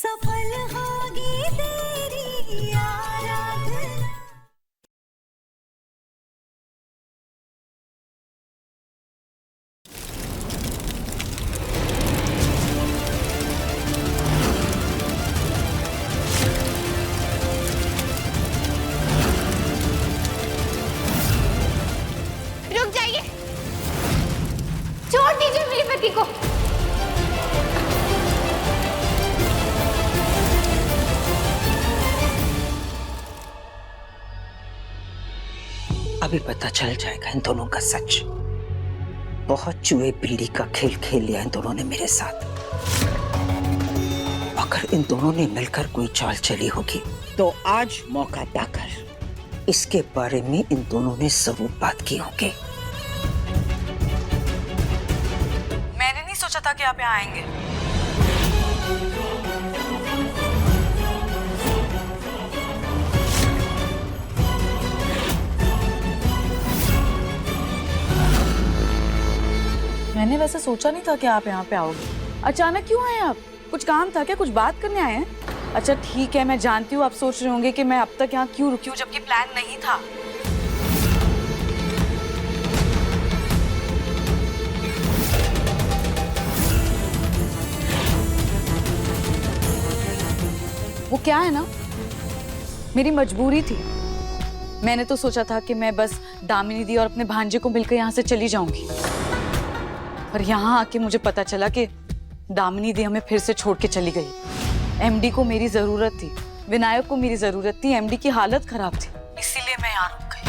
सफल होगी तेरी आराधना। रुक जाइए, छोड़ दीजिए मेरे पति को। अभी पता चल जाएगा इन दोनों का सच। बहुत चूहे बिल्ली का खेल खेल लिया इन दोनों ने मेरे साथ। अगर इन दोनों ने मिलकर कोई चाल चली होगी तो आज मौका पाकर इसके बारे में इन दोनों ने सबूत बात की होगी। मैंने नहीं सोचा था कि आप यहाँ आएंगे। मैंने वैसे सोचा नहीं था कि आप यहाँ पे आओगे। अचानक क्यों आए आप? कुछ काम था क्या? कुछ बात करने आए हैं? अच्छा ठीक है, मैं जानती हूँ आप सोच रहे होंगे कि मैं अब तक यहाँ क्यों रुकी हूँ जबकि प्लान नहीं था। वो क्या है ना, मेरी मजबूरी थी। मैंने तो सोचा था कि मैं बस दामिनी दी और अपने भांजे को मिलकर यहाँ से चली जाऊंगी, पर यहाँ आके मुझे पता चला कि दामिनी दी हमें फिर से छोड़ के चली गई। एमडी को मेरी जरूरत थी, विनायक को मेरी जरूरत थी, एमडी की हालत खराब थी, इसीलिए मैं यहाँ रुक गई।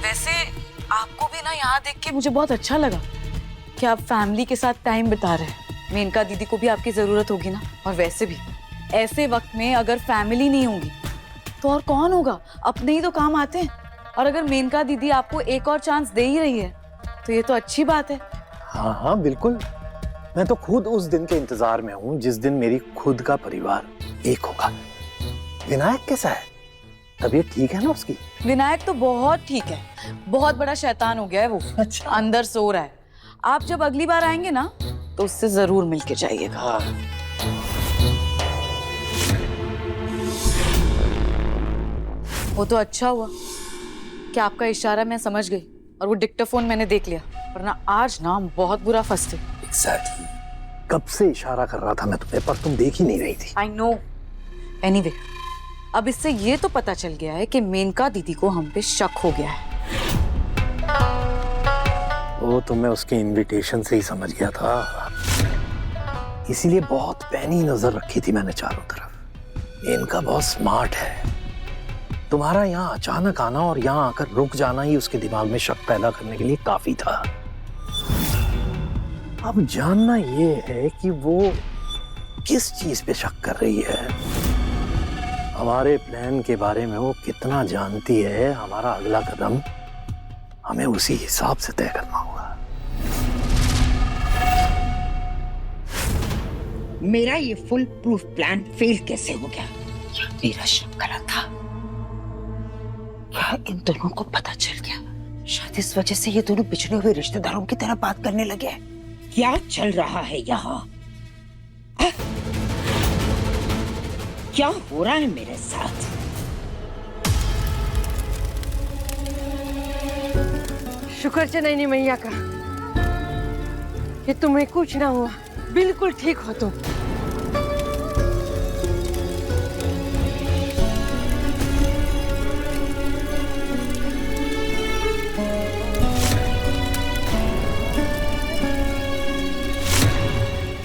वैसे आपको भी ना यहाँ देख के मुझे बहुत अच्छा लगा कि आप फैमिली के साथ टाइम बिता रहे हैं। मेनका दीदी को भी आपकी जरूरत होगी ना, और वैसे भी ऐसे वक्त में अगर फैमिली नहीं होगी तो और कौन होगा? अपने ही तो काम आते हैं। और अगर मेनका दीदी आपको एक और चांस दे ही रही है तो ये तो अच्छी बात है। हाँ हाँ बिल्कुल, मैं तो खुद उस दिन के इंतजार में हूँ जिस दिन मेरी खुद का परिवार एक होगा। विनायक कैसा है? तबीयत ठीक है ना उसकी? विनायक तो बहुत ठीक है, बहुत बड़ा शैतान हो गया है वो। अच्छा। अंदर सो रहा है। आप जब अगली बार आएंगे ना तो उससे जरूर मिलके जाइएगा। हाँ। वो तो अच्छा हुआ कि आपका इशारा मैं समझ गई और वो डिक्टाफोन मैंने देख लिया, वरना आज ना हम बहुत बुरा फंसते। एग्जैक्टली। कब से इशारा कर रहा था मैं तुम्हें, पर तुम देख ही नहीं रही थी। I know. एनीवे, अब इससे ये तो पता चल गया है कि मेनका दीदी को हम पे शक हो गया है। वो तो मैं उसके इनविटेशन से ही समझ गया था, इसीलिए बहुत पैनी नजर रखी थी मैंने चारों तरफ। इनका बहुत स्मार्ट है। तुम्हारा यहाँ अचानक आना और यहाँ आकर रुक जाना ही उसके दिमाग में शक पैदा करने के लिए काफी था। अब जानना ये है कि वो किस चीज पे शक कर रही है। हमारे प्लान के बारे में वो कितना जानती है, हमारा अगला कदम हमें उसी हिसाब से तय करना होगा। मेरा ये फुल प्रूफ प्लान फेल कैसे हो गया? मेरा शक गलत था। क्या इन दोनों को पता चल गया? शायद इस वजह से ये दोनों बिछड़े हुए रिश्तेदारों की तरह बात करने लगे। क्या चल रहा है यहाँ? क्या हो रहा है मेरे साथ? शुक्र जननी मैया का कि तुम्हें कुछ ना हुआ, बिल्कुल ठीक हो तुम।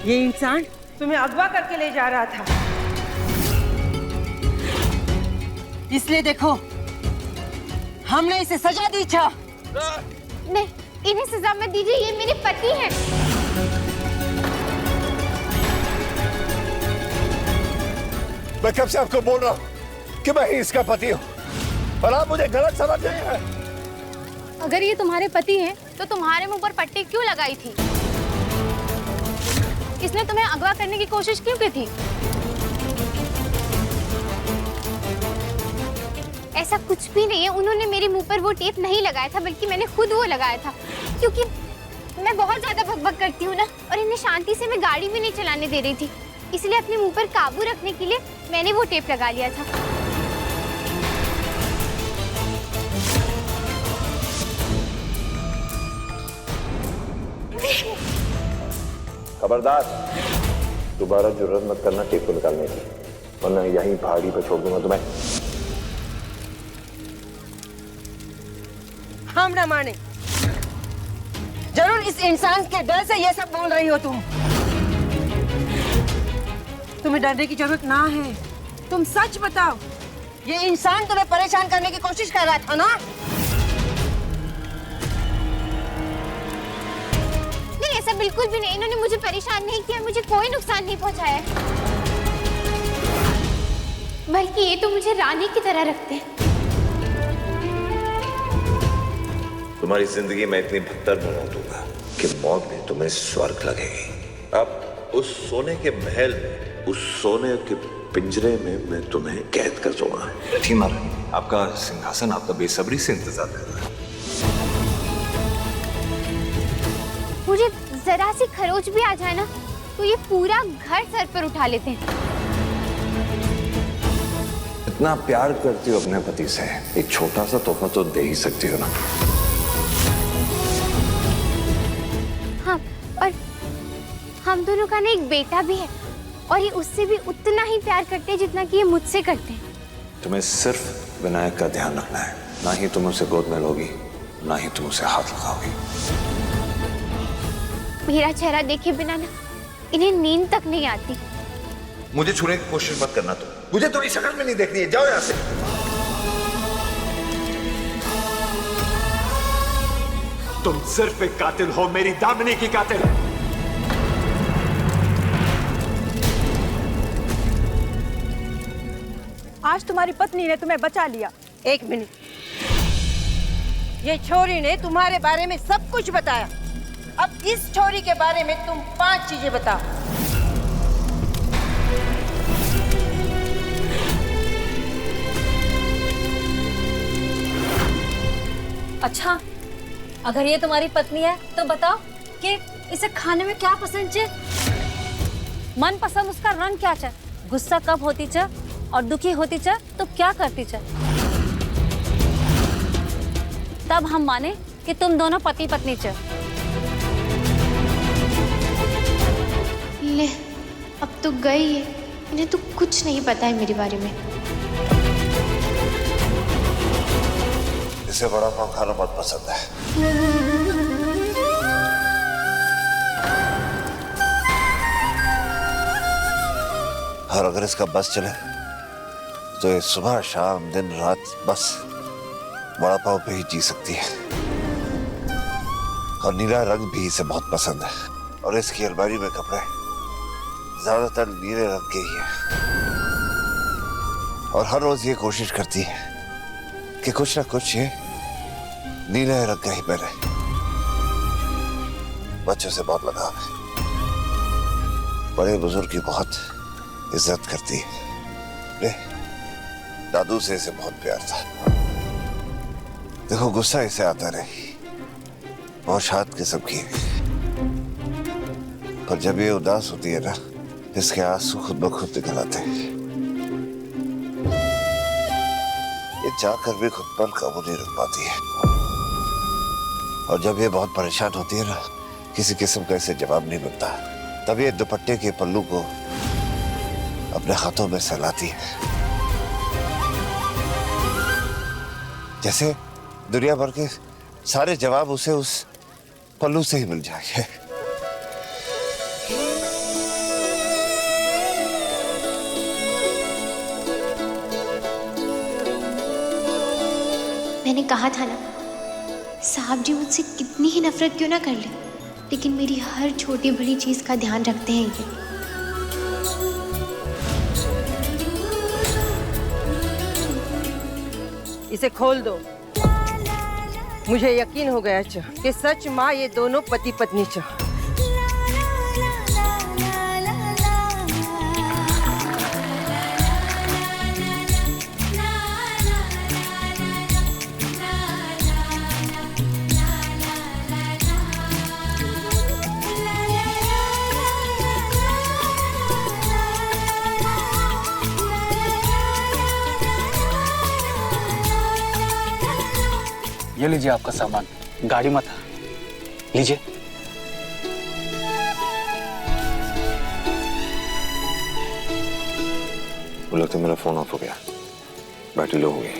ये इंसान तुम्हें अगवा करके ले जा रहा था, इसलिए देखो हमने इसे सजा दी था। नहीं, इन्हें सजा मत दीजिए, ये मेरे पति हैं। मैं कब से आपको बोल रहा हूँ कि मैं ही इसका पति हूँ और आप मुझे गलत समझ रहे हैं। अगर ये तुम्हारे पति हैं तो तुम्हारे मुंह पर पट्टी क्यों लगाई थी? इसने तुम्हें अगवा करने की कोशिश क्यों की थी? ऐसा कुछ भी नहीं है, उन्होंने मेरे मुंह पर वो टेप नहीं लगाया था, बल्कि मैंने खुद वो लगाया था, क्योंकि मैं बहुत ज्यादा भगभग करती हूँ ना, और इन्हें शांति से मैं गाड़ी भी नहीं चलाने दे रही थी, इसलिए अपने मुंह पर काबू रखने के लिए मैंने वो टेप लगा लिया था। खबरदार, दोबारा जुर्रत मत करना टेप को निकालने की, वरना यहीं पहाड़ी पर छोड़ दूंगा तुम्हें। हम ना माने। जरूर इस इंसान के डर से ये सब बोल रही हो तुम। तुम्हें डरने की जरूरत ना है। तुम सच बताओ, ये इंसान तुम्हें परेशान करने की कोशिश कर रहा था ना? नहीं, ऐसा बिल्कुल भी नहीं। इन्होंने मुझे परेशान नहीं किया, मुझे कोई नुकसान नहीं पहुंचाया, बल्कि ये तो मुझे रानी की तरह रखते हैं। तुम्हारी जिंदगी में इतनी भत्तर बना दूंगा कि मौत भी तुम्हें स्वर्ग लगेगी। अब उस सोने के महल में, उस सोने के पिंजरे में मैं तुम्हें कैद कर दूंगा। बैठिए महारानी, आपका सिंहासन आपका बेसब्री से इंतजार कर रहा है। मुझे जरा सी खरोच भी आ जाए ना, तो ये पूरा घर सर पर उठा लेते हैं। इतना प्यार करती हो अपने पति से, एक छोटा सा तोहफा तो दे ही सकती हो ना। हाँ, और हम दोनों का ना एक बेटा भी है, और ये उससे भी उतना ही प्यार करते हैं जितना कि ये मुझसे करते हैं। तुम्हें सिर्फ विनायक का ध्यान रखना है, ना ही तुम उसे गोद में लोगी, ना ही तुम उसे हाथ लगाओगी। मेरा चेहरा देखे बिना ना इन्हें नींद तक नहीं आती। मुझे छूने की कोशिश मत करना तुम, मुझे तुम्हारी शक्ल में नहीं देखनी है, जाओ यहाँ से। तुम सिर्फ एक कातिल हो, मेरी दामिनी की कातिल। आज तुम्हारी पत्नी ने तुम्हें बचा लिया। एक मिनट, ये छोरी ने तुम्हारे बारे में सब कुछ बताया। अब इस छोरी के बारे में तुम 5 चीजें बताओ। अच्छा, अगर ये तुम्हारी पत्नी है तो बताओ कि इसे खाने में क्या पसंद है? मन पसंद उसका रंग क्या है? गुस्सा कब होती है और दुखी होती है तो क्या करती है? तब हम माने कि तुम दोनों पति पत्नी च। ले, अब तो गई है, इन्हें तो कुछ नहीं पता है मेरे बारे में। इसे बड़ा पाव खाना बहुत पसंद है। और अगर इसका बस चले तो ये सुबह शाम दिन रात बस बड़ा पाव पे ही जी सकती है। और नीला रंग भी इसे बहुत पसंद है, और इसकी अलमारी में कपड़े ज्यादातर नीले रंग के ही है। और हर रोज ये कोशिश करती है कि कुछ ना कुछ ये नीले रंग का ही पहने। बच्चों से बहुत लगाव है, बड़े बुजुर्ग की बहुत इज्जत करती है। दादू से इसे बहुत प्यार था। देखो, गुस्सा इसे आता नहीं, बहुत शांत किस्म की है। और जब ये उदास होती है ना, इसके आंसू खुद ब खुद निकल आते हैं। ये चाहकर भी खुद पर काबू नहीं रख पाती है। और जब ये बहुत परेशान होती है ना, किसी किस्म का इसे जवाब नहीं मिलता, तब ये दुपट्टे के पल्लू को अपने हाथों में सहलाती है, जैसे दुनिया भर के सारे जवाब उसे उस पल्लू से ही मिल जाएंगे। मैंने कहा था ना, साहब जी मुझसे कितनी ही नफरत क्यों ना कर ले, लेकिन मेरी हर छोटी बड़ी चीज का ध्यान रखते हैं ये। इसे खोल दो। मुझे यकीन हो गया कि सच माँ ये दोनों पति पत्नी च। ये लीजिए आपका सामान, गाड़ी मत लीजिए। वो लगता है मेरा फोन ऑफ हो गया, बैटरी लो हो गई।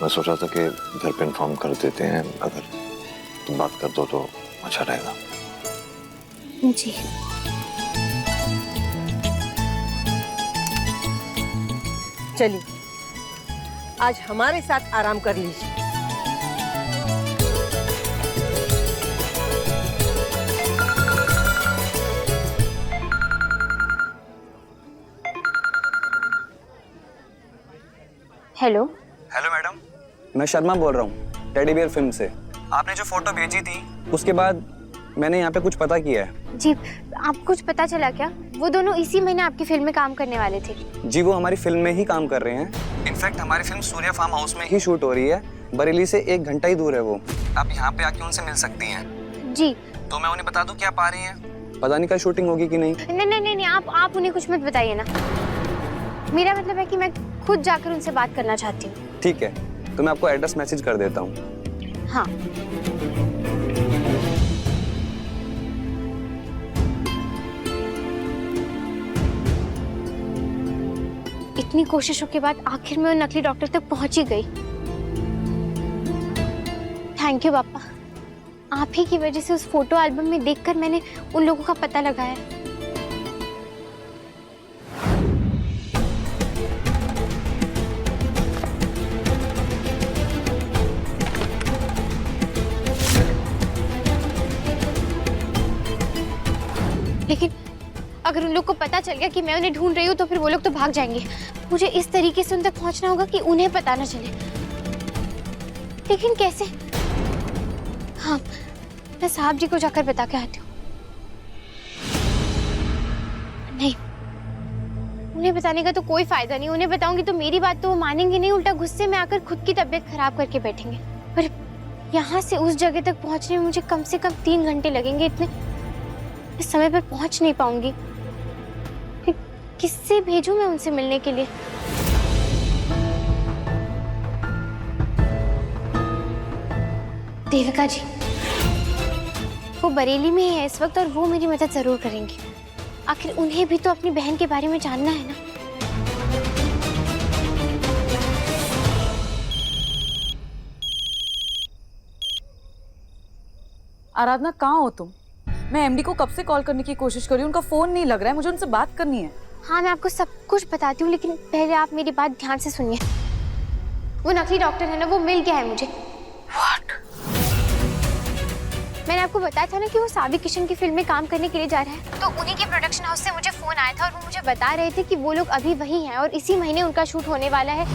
मैं सोचा था कि घर पे इन्फॉर्म कर देते हैं, अगर तुम बात कर दो तो अच्छा रहेगा। जी चलिए आज हमारे साथ आराम कर लीजिए। हेलो। हेलो मैडम, मैं शर्मा बोल रहा हूँ टेडी बियर फिल्म से। आपने जो फोटो भेजी थी उसके बाद मैंने यहाँ पे कुछ पता किया है। जी आपको कुछ पता चला क्या? वो दोनों इसी महीने आपकी फिल्म में काम करने वाले थे। जी वो हमारी फिल्म में ही काम कर रहे हैं। इनफैक्ट हमारी फिल्म सूर्या फार्म हाउस में ही शूट हो रही है, बरेली से 1 घंटा ही दूर है वो। आप यहाँ पे आके उनसे मिल सकती हैं। जी तो मैं उन्हें बता दूं कि आप आ रही हैं? पता नहीं कल शूटिंग होगी कि नहीं। नहीं आप उन्हें कुछ मत बताइए ना। मेरा मतलब है कि मैं खुद जाकर उनसे बात करना चाहती हूँ। ठीक है, तो मैं आपको एड्रेस मैसेज कर देता हूँ। हाँ इतनी कोशिशों के बाद आखिर में वो नकली डॉक्टर तक पहुंच ही गई। थैंक यू पापा, आप ही की वजह से उस फोटो एल्बम में देखकर मैंने उन लोगों का पता लगाया। लेकिन अगर उन लोग को पता चल गया कि मैं उन्हें ढूंढ रही हूँ तो फिर वो लोग तो भाग जाएंगे। मुझे इस तरीके से उन तक पहुंचना होगा कि उन्हें पता ना चले। लेकिन कैसे? हाँ मैं साहब जी को जाकर बता के आती हूँ। नहीं उन्हें बताने का तो कोई फायदा नहीं। उन्हें बताऊंगी तो मेरी बात तो वो मानेंगे नहीं, उल्टा गुस्से में आकर खुद की तबीयत खराब करके बैठेंगे। पर यहाँ से उस जगह तक पहुंचने में मुझे कम से कम 3 घंटे लगेंगे। इतने इस समय पर पहुंच नहीं पाऊंगी। किससे भेजूं मैं उनसे मिलने के लिए? देविका जी वो बरेली में ही है इस वक्त और वो मेरी मदद जरूर करेंगी। आखिर उन्हें भी तो अपनी बहन के बारे में जानना है ना। आराधना कहाँ हो तुम? मैं एमडी को कब से कॉल करने की कोशिश कर रही हूँ, उनका फोन नहीं लग रहा है। मुझे उनसे बात करनी है। हाँ मैं आपको सब कुछ बताती हूँ, लेकिन पहले आप मेरी बात ध्यान से सुनिए। वो नकली डॉक्टर है ना, वो मिल गया है मुझे। What? मैंने आपको बताया था ना कि वो साबिक किशन की फिल्म में काम करने के लिए जा रहा है। तो उन्हीं के प्रोडक्शन हाउस से मुझे फोन आया था और वो मुझे बता रहे थे कि वो लोग अभी वही हैं और इसी महीने उनका शूट होने वाला है।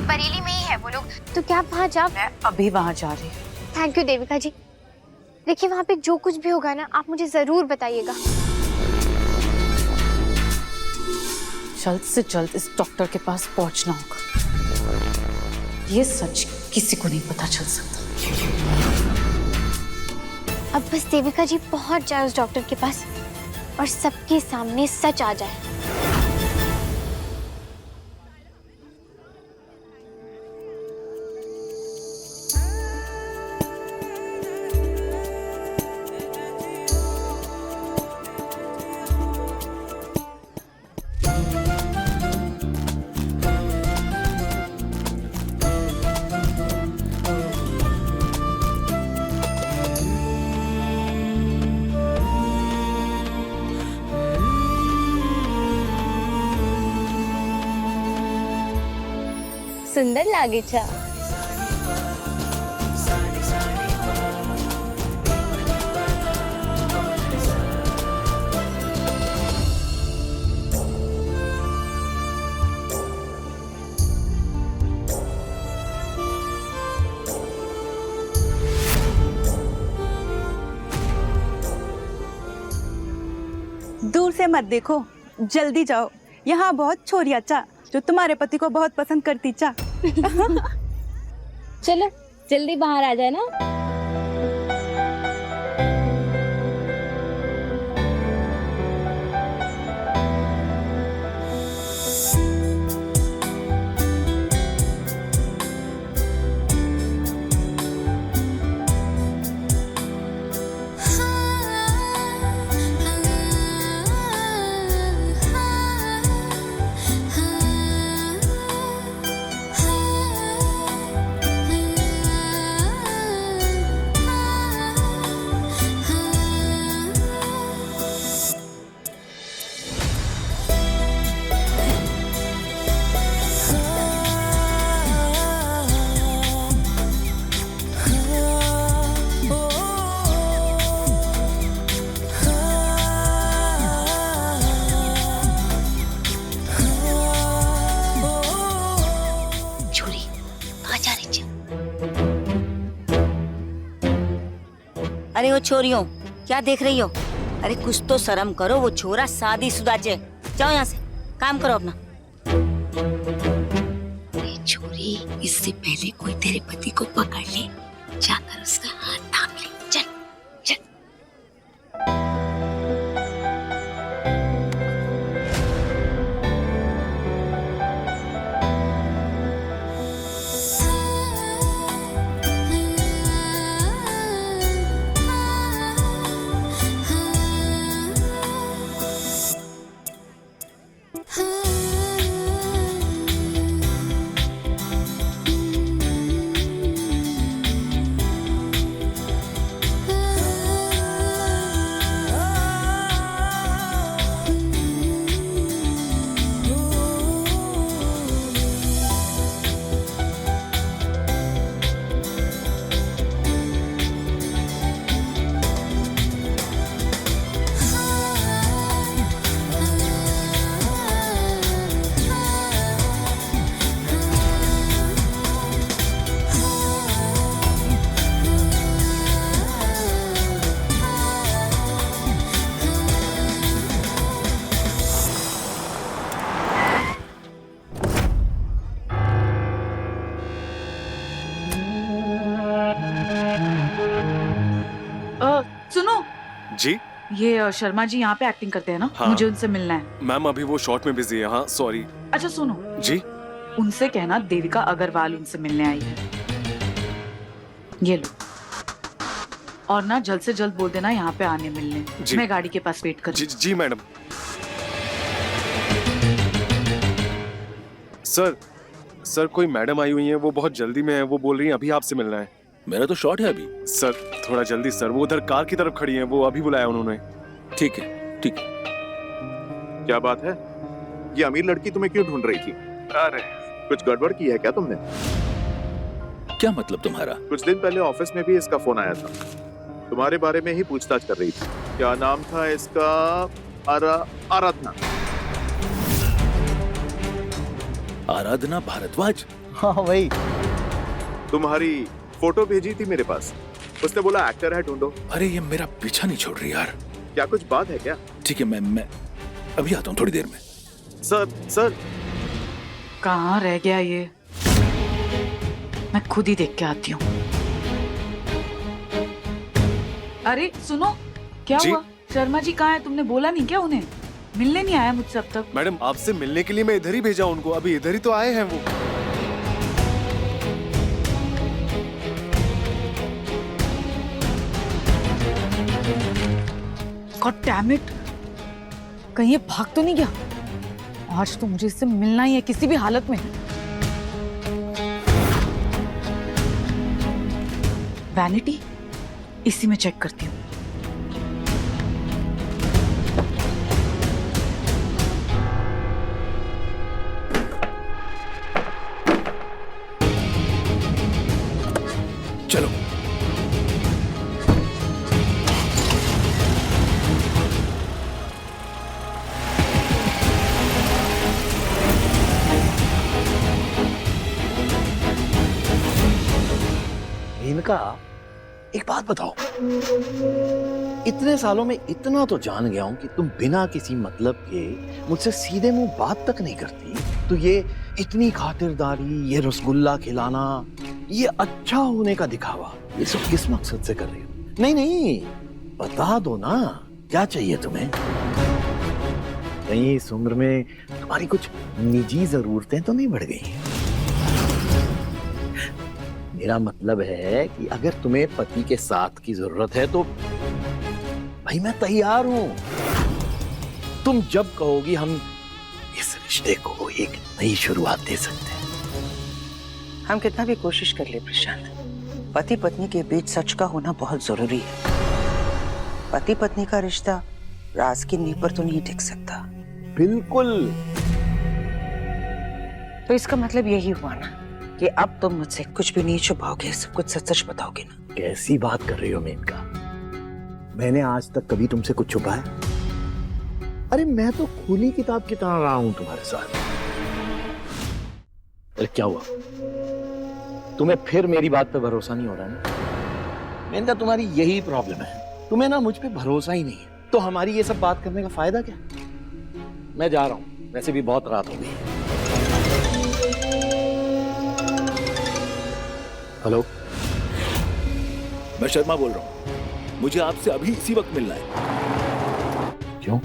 बरेली में ही है वो लोग। तो क्या आप वहाँ जा? मैं अभी वहाँ जा रही हूँ। थैंक यू देविका जी। देखिए वहाँ पे जो कुछ भी होगा ना आप मुझे जरूर बताइएगा। जल्द से जल्द इस डॉक्टर के पास पहुंचना होगा। ये सच किसी को नहीं पता चल सकता। अब बस देविका जी पहुंच जाए उस डॉक्टर के पास और सबके सामने सच आ जाए। सुंदर लागे छा। दूर से मत देखो, जल्दी जाओ। यहाँ बहुत छोरिया चा जो तुम्हारे पति को बहुत पसंद करती चा। चलो जल्दी बाहर आ जाए ना। हो छोरियों? क्या देख रही हो? अरे कुछ तो शर्म करो, वो छोरा शादीशुदा चे। जाओ यहाँ से, काम करो अपना। छोरी, इससे पहले कोई तेरे पति को पकड़ ले, जाकर उसका हाथ थाम ले। चल चल। सुनो जी ये शर्मा जी यहाँ पे एक्टिंग करते हैं ना? हाँ। मुझे उनसे मिलना है। मैम अभी वो शॉट में बिजी है। हाँ सॉरी। अच्छा सुनो, जी उनसे कहना देविका अग्रवाल उनसे मिलने आई है। ये लो, और ना जल्द से जल्द बोल देना यहाँ पे आने मिलने। जी। मैं गाड़ी के पास वेट कर। जी मैडम। सर कोई मैडम आई हुई है, वो बहुत जल्दी में है, वो बोल रही है अभी आपसे मिलना है। मेरा तो शॉट है अभी। सर थोड़ा जल्दी सर, वो उधर कार की तरफ खड़ी है, वो अभी बुलाया उन्होंने। ठीक है ठीक है। क्या बात है? ये अमीर लड़की तुम्हें क्यों ढूंढ रही थी? अरे कुछ गड़बड़ की है क्या तुमने? क्या मतलब तुम्हारा? कुछ दिन पहले ऑफिस में भी इसका फोन आया था, तुम्हारे बारे में ही पूछताछ कर रही थी। क्या नाम था इसका? आराधना। आराधना भारद्वाज? हाँ वही। तुम्हारी फोटो भेजी थी मेरे पास, उसने बोला एक्टर है ढूंढो। अरे ये मेरा पीछा नहीं छोड़ रही यार। क्या कुछ बात है क्या? ठीक है, मैं अभी आता हूँ थोड़ी देर में। सर कहाँ रह गया ये? मैं खुद ही देख के आती हूँ। अरे सुनो, क्या जी? हुआ? शर्मा जी कहाँ है? तुमने बोला नहीं क्या उन्हें? मिलने नहीं आया मुझसे अब तक। मैडम आपसे मिलने के लिए मैं इधर ही भेजा उनको, अभी इधर ही तो आए हैं वो। God damn it! कहीं ये भाग तो नहीं गया? आज तो मुझे इससे मिलना ही है किसी भी हालत में। वैनिटी, इसी में चेक करती हूँ। चलो इनका एक बात बताओ, इतने सालों में इतना तो जान गया हूं कि तुम बिना किसी मतलब के मुझसे सीधे मुंह बात तक नहीं करती, तो ये इतनी खातिरदारी, ये रसगुल्ला खिलाना, ये अच्छा होने का दिखावा, ये सब किस मकसद से कर रही हो? नहीं बता दो ना, क्या चाहिए तुम्हें? कहीं इस उम्र में तुम्हारी कुछ निजी जरूरतें तो नहीं बढ़ गई? मेरा मतलब है कि अगर तुम्हें पति के साथ की जरूरत है तो भाई मैं तैयार हूं। तुम जब कहोगी हम इस रिश्ते को एक नई शुरुआत दे सकते हैं। हम कितना भी कोशिश कर ले प्रशांत, पति पत्नी के बीच सच का होना बहुत जरूरी है। पति पत्नी का रिश्ता राज की नींव पर तो नहीं टिक सकता। बिल्कुल। तो इसका मतलब यही हुआ ना कि अब तुम मुझसे कुछ भी नहीं छुपाओगे, सब कुछ सच सच बताओगे ना? कैसी बात कर रही हो मेनका? मैंने आज तक कभी तुमसे कुछ छुपाया? अरे मैं तो खुली किताब की तरह रहा हूं तुम्हारे साथ। अरे क्या हुआ, तुम्हें फिर मेरी बात पे भरोसा नहीं हो रहा ना? मेनका तुम्हारी यही प्रॉब्लम है, तुम्हें ना मुझ पे भरोसा ही नहीं है, तो हमारी ये सब बात करने का फायदा क्या? मैं जा रहा हूँ, वैसे भी बहुत रात हो गई है। हेलो, मैं शर्मा बोल रहा हूँ, मुझे आपसे अभी इसी वक्त मिलना है। क्यों?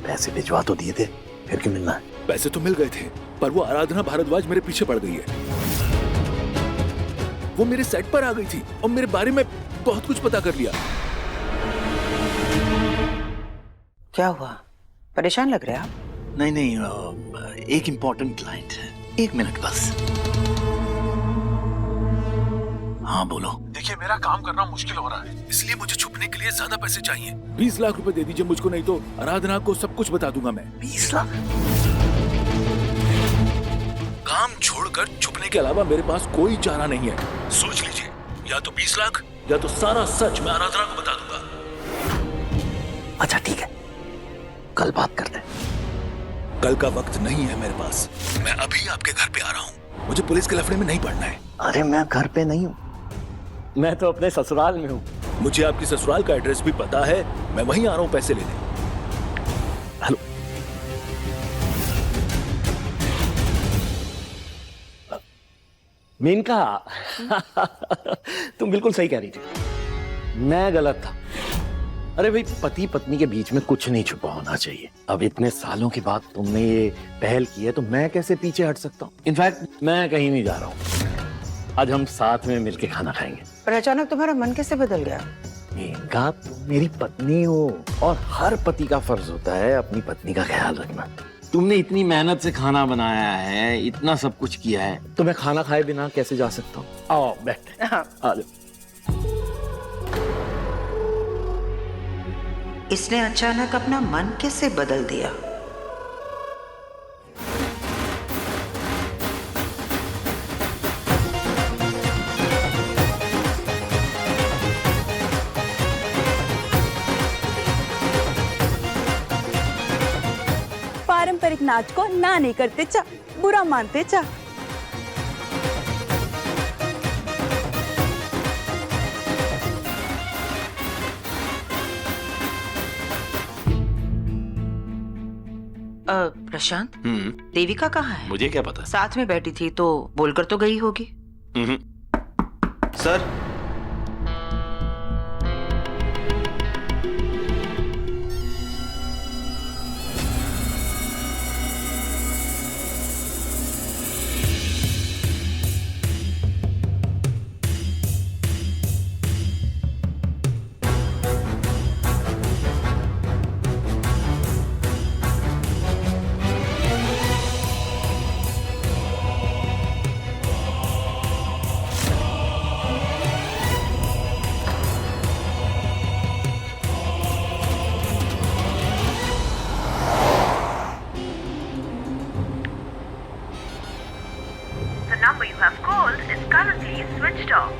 पैसे भिजवा तो दिए थे, फिर क्यों मिलना है? पैसे तो मिल गए थे, पर वो आराधना भारद्वाज मेरे पीछे पड़ गई है। वो मेरे सेट पर आ गई थी और मेरे बारे में बहुत कुछ पता कर लिया। क्या हुआ? परेशान लग रहे हैं आप? नहीं नहीं, एक इम्पोर्टेंट क्लाइंट है, 1 मिनट बस। हाँ बोलो। देखिए, मेरा काम करना मुश्किल हो रहा है, इसलिए मुझे छुपने के लिए ज्यादा पैसे चाहिए। 20 लाख रुपए दे दीजिए मुझको, नहीं तो आराधना को सब कुछ बता दूंगा मैं। 20 लाख? काम छोड़कर छुपने के अलावा मेरे पास कोई चारा नहीं है। सोच लीजिए, या तो 20 लाख या तो सारा सच मैं आराधना को बता दूंगा। अच्छा ठीक है, कल बात करते हैं। कल का वक्त नहीं है मेरे पास, मैं अभी आपके घर पे आ रहा हूँ। मुझे पुलिस के लफड़े में नहीं पड़ना है। अरे मैं घर पे नहीं हूँ, मैं तो अपने ससुराल में हूँ। मुझे आपकी ससुराल का एड्रेस भी पता है, मैं वहीं आ रहा हूँ पैसे लेने। हेलो, मेनका, तुम बिल्कुल सही कह रही थी, मैं गलत था। अरे भाई, पति पत्नी के बीच में कुछ नहीं छुपा होना चाहिए। अब इतने सालों के बाद तुमने ये पहल की है तो मैं कैसे पीछे हट सकता हूँ? इनफैक्ट मैं कहीं नहीं जा रहा हूँ, आज हम साथ में मिलके खाना खाएंगे। पर अचानक तुम्हारा मन कैसे बदल गया? मेनका, तुम मेरी पत्नी हो और हर पति का फर्ज होता है अपनी पत्नी का ख्याल रखना। तुमने इतनी मेहनत से खाना बनाया है, इतना सब कुछ किया है, तो मैं खाना खाए बिना कैसे जा सकता हूँ? आओ बैठते हैं। आ जाओ। इसने अचानक अपना मन कैसे बदल दिया? पारंपरिक नाच को ना नहीं करते चा, बुरा मानते चा। प्रशांत, देविका कहाँ है? मुझे क्या पता? साथ में बैठी थी तो बोलकर तो गई होगी। Sir, The number you have called is currently switched off.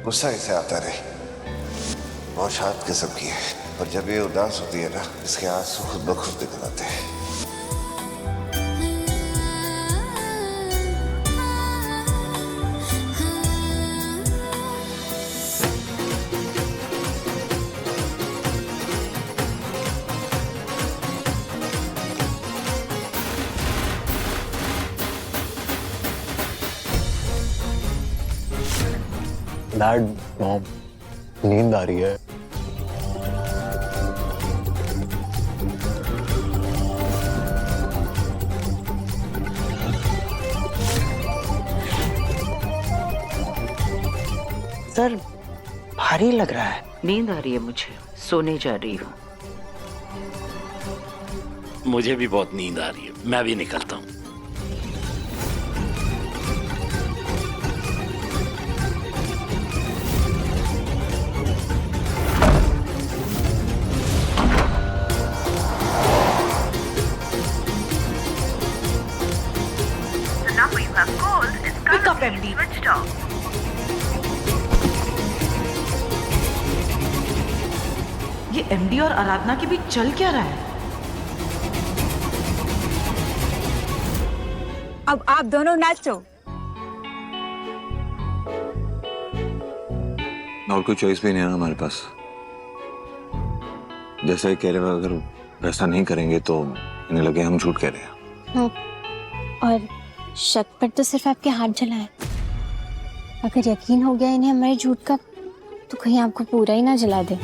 गुस्सा इसे आता रहे, बहुत शांत किस्म की है, और जब ये उदास होती है ना, इसके आंसू खुद ब खुद निकल आते हैं। डैड, मॉम, नींद आ रही है। सर, भारी लग रहा है। नींद आ रही है मुझे, सोने जा रही हूँ। मुझे भी बहुत नींद आ रही है, मैं भी निकलता हूँ। The number you have called is currently switched off. ये एमडी और आराधना के बीच चल क्या रहा है? अब आप दोनों नाचो। और कोई चॉइस भी नहीं है ना हमारे पास। जैसा ही कह रहे हैं, अगर वैसा नहीं करेंगे तो इन्हें लगे हम झूठ कह रहे हैं। और शक पर तो सिर्फ आपके हाथ जला है। अगर यकीन हो गया इन्हें हमारे झूठ का, तो कहीं आपको पूरा ही ना जला दे।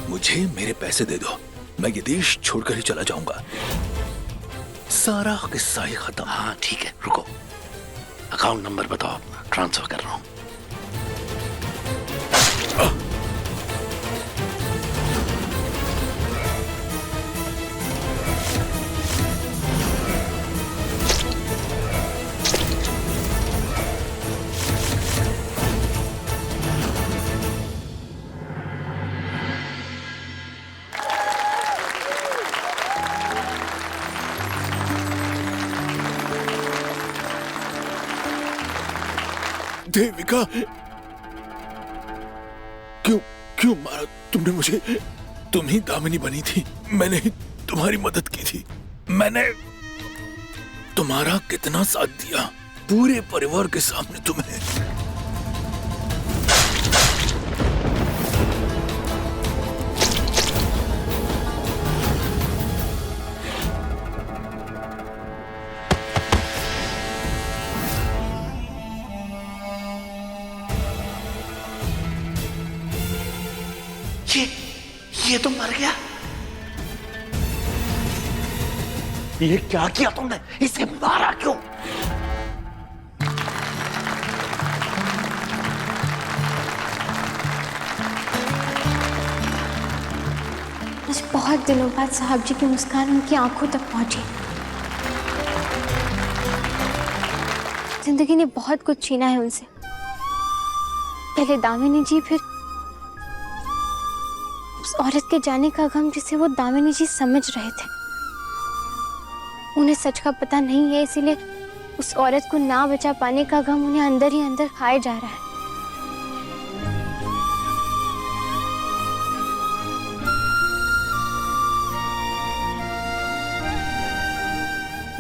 मुझे मेरे पैसे दे दो, मैं ये देश छोड़कर ही चला जाऊंगा। सारा किस्सा ही खत्म। हाँ ठीक है, रुको, अकाउंट नंबर बताओ अपना, ट्रांसफर कर रहा हूँ। देविका, क्यों क्यों मारा तुमने मुझे? तुम ही दामिनी बनी थी, मैंने ही तुम्हारी मदद की थी। मैंने तुम्हारा कितना साथ दिया पूरे परिवार के सामने तुम्हें। ये तो मर गया। ये क्या किया तुमने? इसे मारा क्यों? आज बहुत दिनों बाद साहब जी की मुस्कान उनकी आंखों तक पहुंची। जिंदगी ने बहुत कुछ छीना है उनसे। पहले दामिनी जी, फिर उस औरत के जाने का गम जिसे वो दामिनी जी समझ रहे थे। उन्हें सच का पता नहीं है, इसीलिए उस औरत को ना बचा पाने का गम उन्हें अंदर ही अंदर खाए जा रहा है।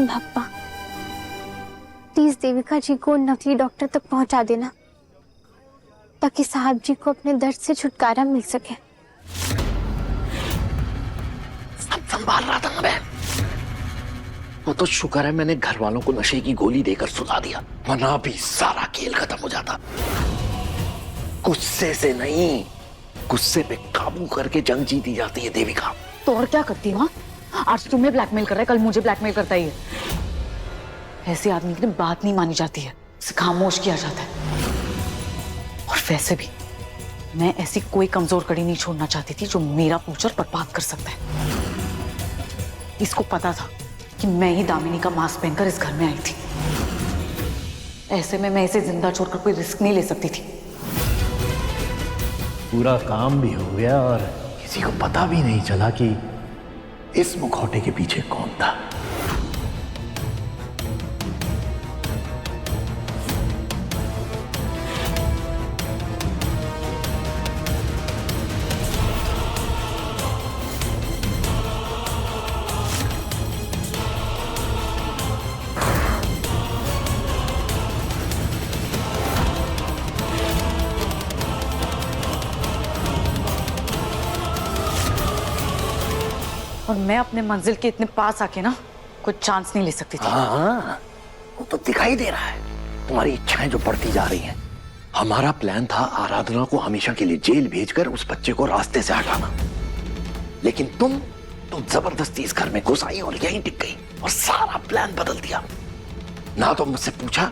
बाप्पा, प्लीज देविका जी को नकली डॉक्टर तक पहुंचा देना, ताकि साहब जी को अपने दर्द से छुटकारा मिल सके। सब संभाल रहा था मैं। वो तो शुक्र है मैंने घर वालों को नशे की गोली देकर सुला दिया, वरना भी सारा खेल खत्म हो जाता। गुस्से से नहीं, गुस्से पे काबू करके जंग जीती जाती है देविका। तो और क्या करती हूँ? आज तुम्हें ब्लैकमेल कर रहा है, कल मुझे ब्लैकमेल करता ही है। ऐसे आदमी की बात नहीं मानी जाती है। उसे खामोश किया जाता है। और वैसे भी मैं ऐसी कोई कमजोर कड़ी नहीं छोड़ना चाहती थी जो मेरा फ्यूचर बर्बाद कर सकता है। इसको पता था कि मैं ही दामिनी का मास्क पहनकर इस घर में आई थी। ऐसे में मैं इसे जिंदा छोड़कर कोई रिस्क नहीं ले सकती थी। पूरा काम भी हो गया और किसी को पता भी नहीं चला कि इस मुखौटे के पीछे कौन था। और मैं अपने मंजिल के इतने पास आके ना कोई चांस नहीं ले सकती थी। हाँ, वो तो दिखाई दे रहा है। तुम्हारी इच्छाएं जो बढ़ती जा रही हैं। हमारा प्लान था आराधना को हमेशा के लिए जेल भेजकर उस बच्चे को रास्ते से हटाना, लेकिन तुम जबरदस्ती इस घर में घुस आई और यहीं टिक गई और सारा प्लान बदल दिया। ना तो मुझसे पूछा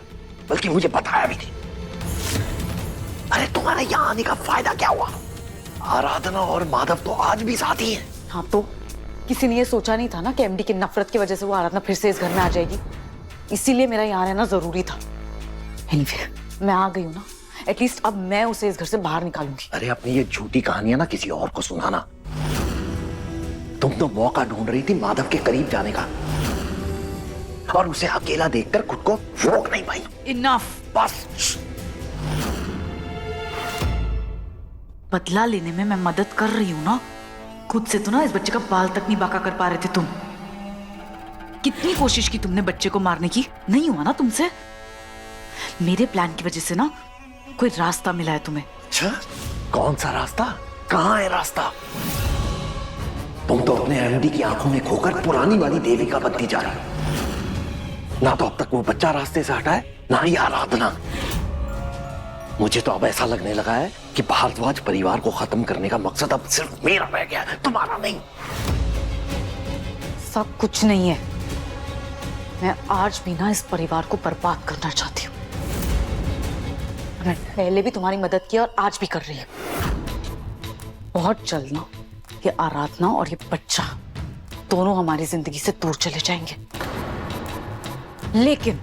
बल्कि मुझे बताया भी नहीं। अरे तुम्हारे यहाँ आने का फायदा क्या हुआ? आराधना और माधव तो आज भी साथी हैं। हाँ, तो किसी ने ये सोचा नहीं था ना कि एमडी की नफरत की वजह से वो आराधना फिर से इस घर में आ जाएगी। इसीलिए मेरा यहाँ रहना जरूरी था। Anyway, मैं आ गई हूँ ना, एटलीस्ट अब मैं उसे इस घर से बाहर निकालूंगी। अरे अपनी ये झूठी कहानियां ना किसी और को सुनाना। तुम तो मौका ढूंढ रही थी माधव के करीब जाने का और उसे अकेला देखकर खुद को रोक नहीं पाई। इनफ, बस। बदला लेने में मैं मदद कर रही हूँ ना। खुद से तो ना इस बच्चे का बाल तक नहीं बाका कर पा रहे थे तुम। कितनी कोशिश की तुमने बच्चे को मारने की, नहीं हुआ ना तुमसे। मेरे प्लान की वजह से ना कोई रास्ता मिला है तुम्हें। अच्छा, कौन सा रास्ता? कहाँ है रास्ता? तुम तो अपने एमडी की आंखों में खोकर पुरानी वाली देविका बनती जा रही। ना तो अब तक वो बच्चा रास्ते से हटा है, ना ही आराधना। मुझे तो अब ऐसा लगने लगा है कि भारद्वाज परिवार को खत्म करने का मकसद अब सिर्फ मेरा रह गया है, तुम्हारा नहीं। सब कुछ नहीं है। मैं आज भी ना इस परिवार को बर्बाद करना चाहती हूँ। मैं पहले भी तुम्हारी मदद की और आज भी कर रही हूँ। बहुत जल्द ना ये आराधना और ये बच्चा दोनों हमारी जिंदगी से दूर चले जाएंगे। लेकिन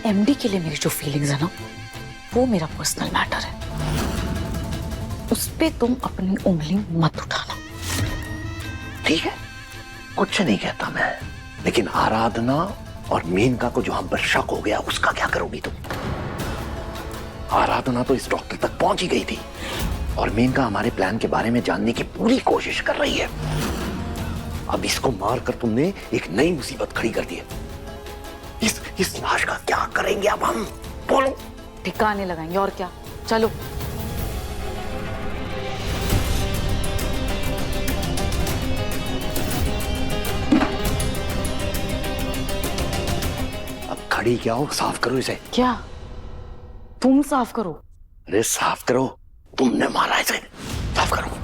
एमडी के लिए मेरी जो फीलिंग्स है ना, वो मेरा पर्सनल मैटर है। उस पे तुम अपनी उंगली मत उठाना। ठीक है, कुछ नहीं कहता मैं, लेकिन आराधना और मेनका को जो हम पर शक हो गया उसका क्या करोगी तुम? आराधना तो इस डॉक्टर तक पहुंच ही गई थी और मेनका हमारे प्लान के बारे में जानने की पूरी कोशिश कर रही है। अब इसको मारकर तुमने एक नई मुसीबत खड़ी कर दी है। इस लाश का क्या करेंगे अब हम? बोलो। ठिकाने लगाएंगे और क्या। चलो। अब खड़ी क्या हो, साफ करो इसे। क्या? तुम साफ करो? अरे साफ करो, तुमने मारा इसे, साफ करो।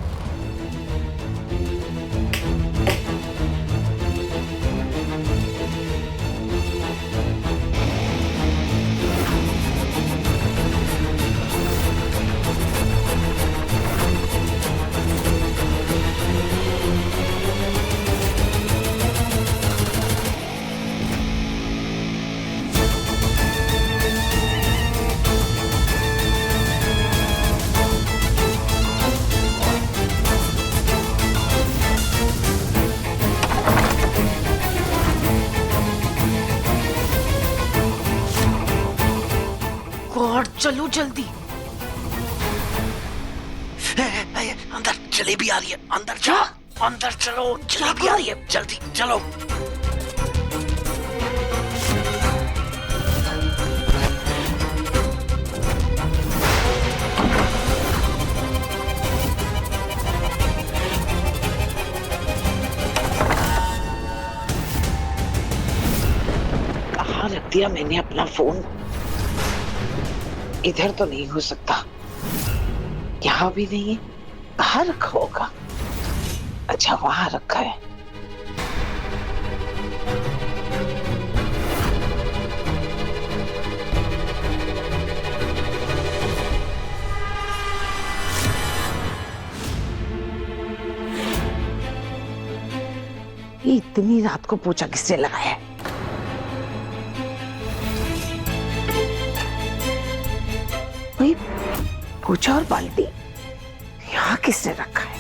गॉड, चलो जल्दी। अंदर जलेबी आ रही है, अंदर जा, अंदर चलो, जलेबी आ रही है, जल्दी चलो। कहाँ रख दिया मैंने अपना फोन? इधर तो नहीं हो सकता, यहाँ भी नहीं है। कहाँ रखा होगा? अच्छा, वहां रखा है। ये इतनी रात को पोछा किसने लगाया है? वही पोछा और बाल्टी यहाँ किसने रखा है?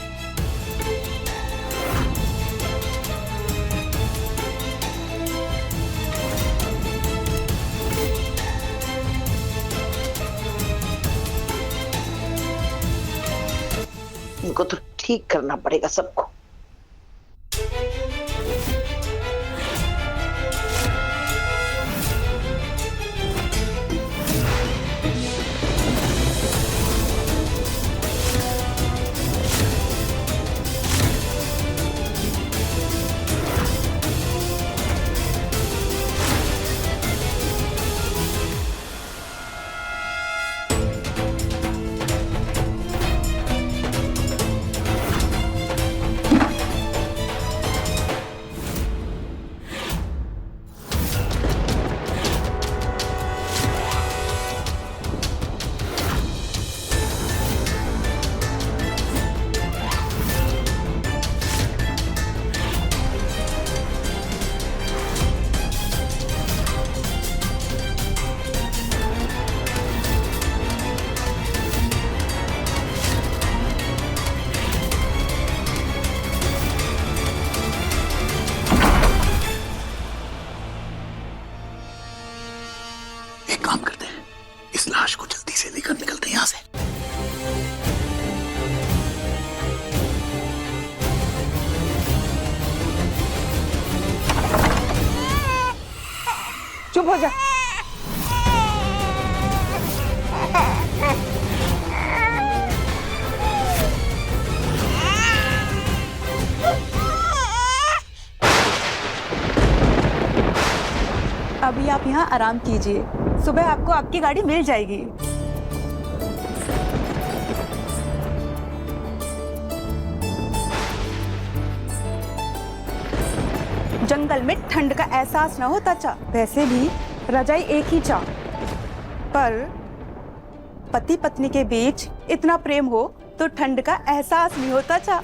इनको तो ठीक करना पड़ेगा सबको। काम करते हैं, इस लाश को जल्दी से लेकर निकलते हैं यहाँ से। चुप हो जा। अभी आप यहाँ आराम कीजिए, सुबह आपको आपकी गाड़ी मिल जाएगी। जंगल में ठंड का एहसास न होता चा, वैसे भी रजाई एक ही चा, पर पति पत्नी के बीच इतना प्रेम हो तो ठंड का एहसास नहीं होता चा।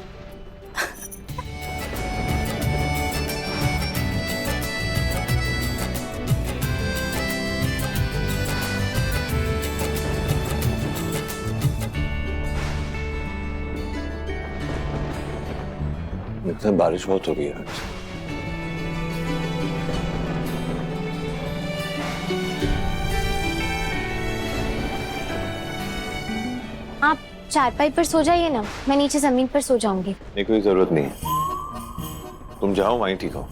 लगता है बारिश बहुत हो रही है। आप चारपाई पर सो जाइए ना, मैं नीचे जमीन पर सो जाऊंगी। नहीं, कोई जरूरत नहीं है, तुम जाओ वहीं ठीक हो।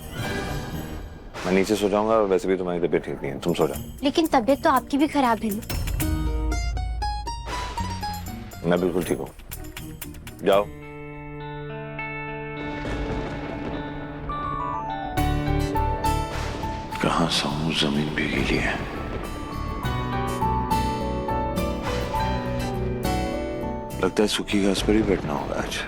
मैं नीचे सो जाऊंगा, वैसे भी तुम्हारी तबीयत ठीक नहीं है, तुम सो जाओ। लेकिन तबीयत तो आपकी भी खराब है। मैं बिल्कुल ठीक हूँ, जाओ। कहाँ सोऊं, जमीन भी गीली है। लगता है सूखी घास पर ही बैठना होगा आज।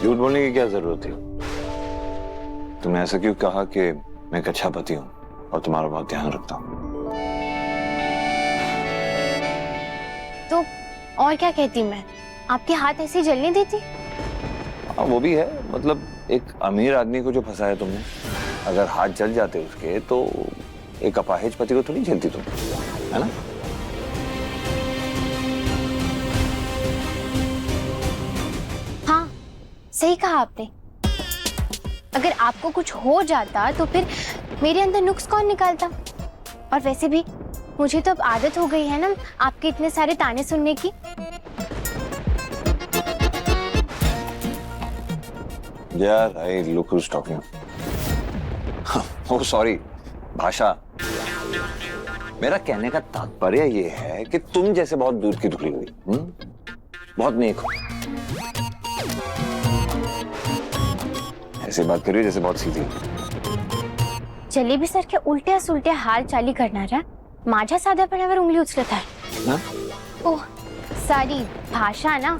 झूठ बोलने की क्या जरूरत थी? तुमने ऐसा क्यों कहा कि मैं एक अच्छा पति हूं और तुम्हारा बहुत ध्यान रखता हूं? तो और क्या कहती मैं? आपके हाथ ऐसे ही जलने देती? हाँ, वो भी है। मतलब एक अमीर आदमी को जो फंसाया तुमने, अगर हाथ जल जाते उसके तो एक अपाहिज पति को तो नहीं झेलती तुम, है ना? हाँ, सही कहा आपने। अगर आपको कुछ हो जाता तो फिर मेरे अंदर नुक्स कौन निकालता? और वैसे भी मुझे तो अब आदत हो गई है ना आपके इतने सारे ताने सुनने की। यार, I look who's talking. Oh, sorry, भाषा। मेरा कहने का तात्पर्य ये है कि तुम जैसे बहुत दूध की धुली हुई, बहुत नेक हो, ऐसे बात करिए जैसे बहुत सीधी हो। जलेबी सर के उलट्या सुलट्या हाल चाली करणारा माझ्या साध्यापणावर उंगली उचलत आहे। ओह सारी भाषा ना,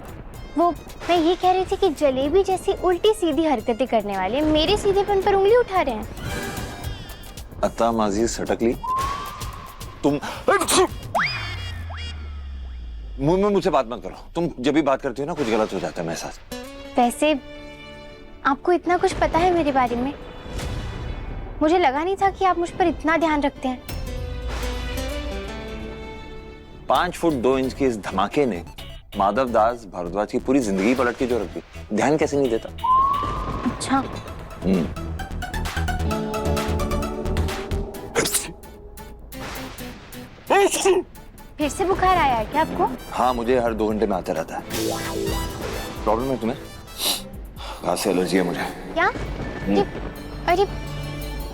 वो मैं ये कह रही थी कि जलेबी जैसी उल्टी सीधी हरकतें करने वाले मेरे सीधेपन पर उंगली उठा रहे हैं। अता माजी सटकली, तुम मुंह में मुझसे बात मत करो। तुम जब भी बात करती हो ना कुछ गलत हो जाता है मेरे साथ। वैसे आपको इतना कुछ पता है मेरे बारे में? मुझे लगा नहीं था कि आप मुझ पर इतना ध्यान रखते हैं। 5 फुट 2 इंच के इस धमाके ने माधव दास भारद्वाज की पूरी जिंदगी पलट के जो रख दी। ध्यान कैसे नहीं देता? अच्छा। फिर से बुखार आया है क्या आपको? हाँ, मुझे हर 2 घंटे में आता रहता है। प्रॉब्लम है तुम्हें? घास से एलर्जी है मुझे। क्या? अरे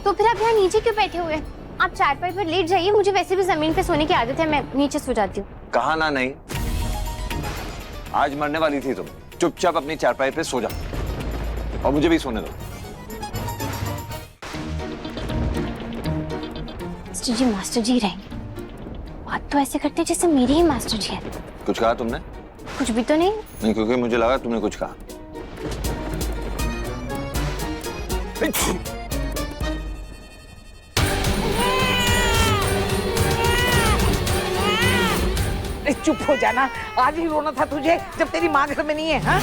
तो फिर आप यहाँ नीचे क्यों बैठे हुए हैं? आप चारपाई पर लेट जाइए, मुझे वैसे भी जमीन पे सोने की आदत है, मैं नीचे सो जाती हूँ। कहा ना नहीं, आज मरने वाली थी तुम। चुपचाप अपनी चारपाई पे सो जाओ और मुझे भी सोने दो। मास्टर जी रहेंगे। बात तो ऐसे करते जैसे मेरे ही मास्टर जी हैं। कुछ कहा तुमने? कुछ भी तो नहीं। नहीं, क्योंकि मुझे लगा तुमने कुछ कहा। चुप हो जाना, आज ही रोना था तुझे जब तेरी माँ घर में नहीं है। हाँ?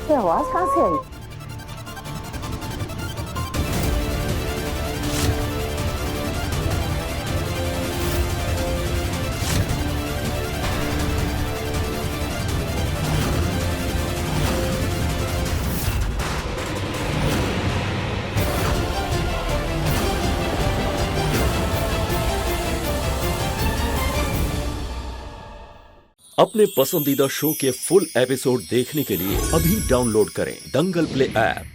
ये आवाज कहाँ से आई? अपने पसंदीदा शो के फुल एपिसोड देखने के लिए अभी डाउनलोड करें दंगल प्ले ऐप।